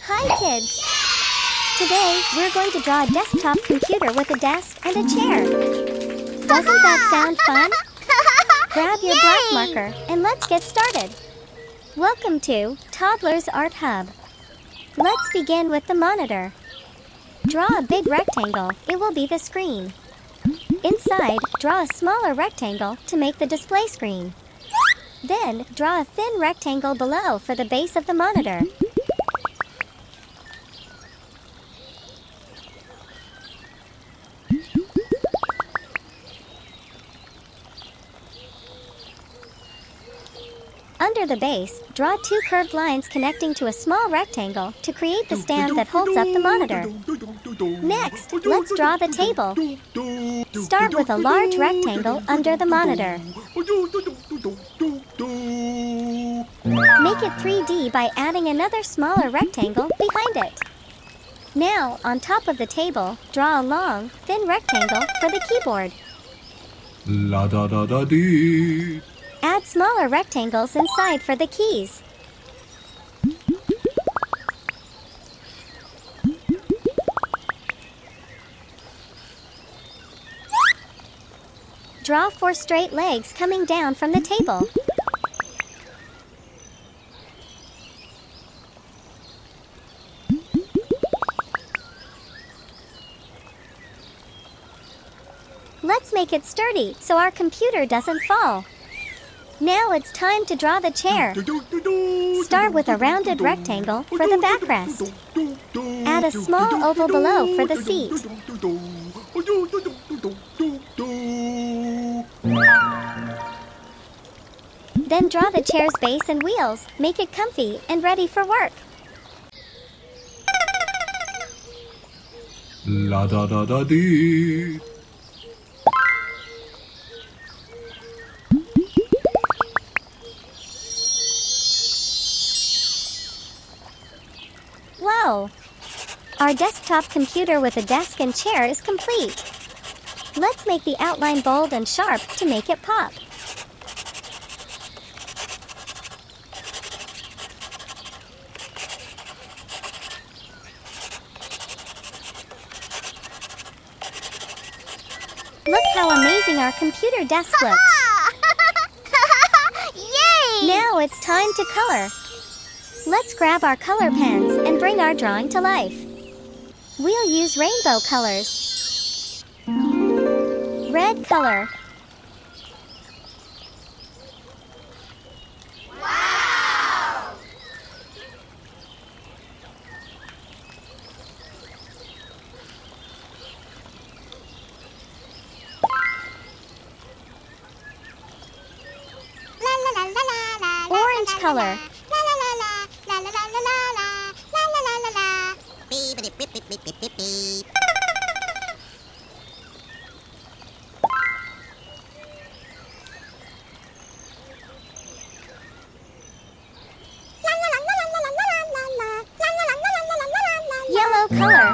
Hi kids! Today, we're going to draw a desktop computer with a desk and a chair. Doesn't that sound fun? Grab your black marker and let's get started. Welcome to Toddlers Art Hub. Let's begin with the monitor. Draw a big rectangle, it will be the screen. Inside, draw a smaller rectangle to make the display screen. Then, draw a thin rectangle below for the base of the monitor. Under the base, draw two curved lines connecting to a small rectangle to create the stand that holds up the monitor. Next, let's draw the table. Start with a large rectangle under the monitor. Make it 3D by adding another smaller rectangle behind it. Now, on top of the table, draw a long, thin rectangle for the keyboard. La da da da dee. Add smaller rectangles inside for the keys. Draw 4 straight legs coming down from the table. Let's make it sturdy so our computer doesn't fall. Now it's time to draw the chair. Start with a rounded rectangle for the backrest. Add a small oval below for the seat. Then draw the chair's base and wheels. Make it comfy and ready for work. La da da da dee. Wow! Our desktop computer with a desk and chair is complete. Let's make the outline bold and sharp to make it pop. Look how amazing our computer desk looks. Yay! Now it's time to color. Let's grab our color pens and bring our drawing to life. We'll use rainbow colors. Red color. Wow! La la la la la la. Orange color. La la la la la la la la la la la la la la. Beep beep beep beep beep beep beep. Yellow color.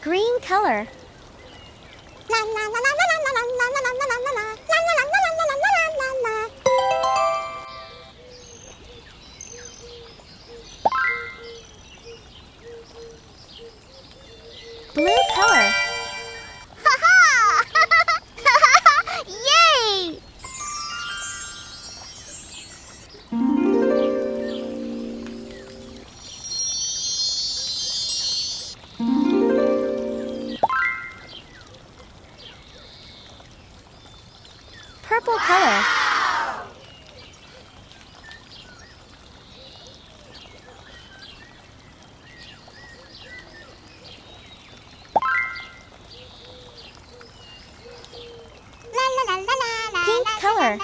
Green color. Blue color. Yay! Purple color. Pink color.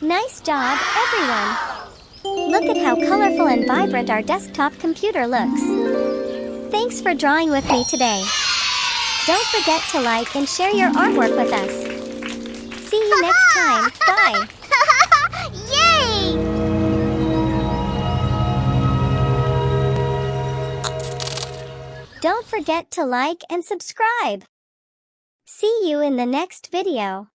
Nice job, everyone! Look at how colorful and vibrant our desktop computer looks. Thanks for drawing with me today. Don't forget to like and share your artwork with us. See you next time. Bye. Yay! Don't forget to like and subscribe. See you in the next video.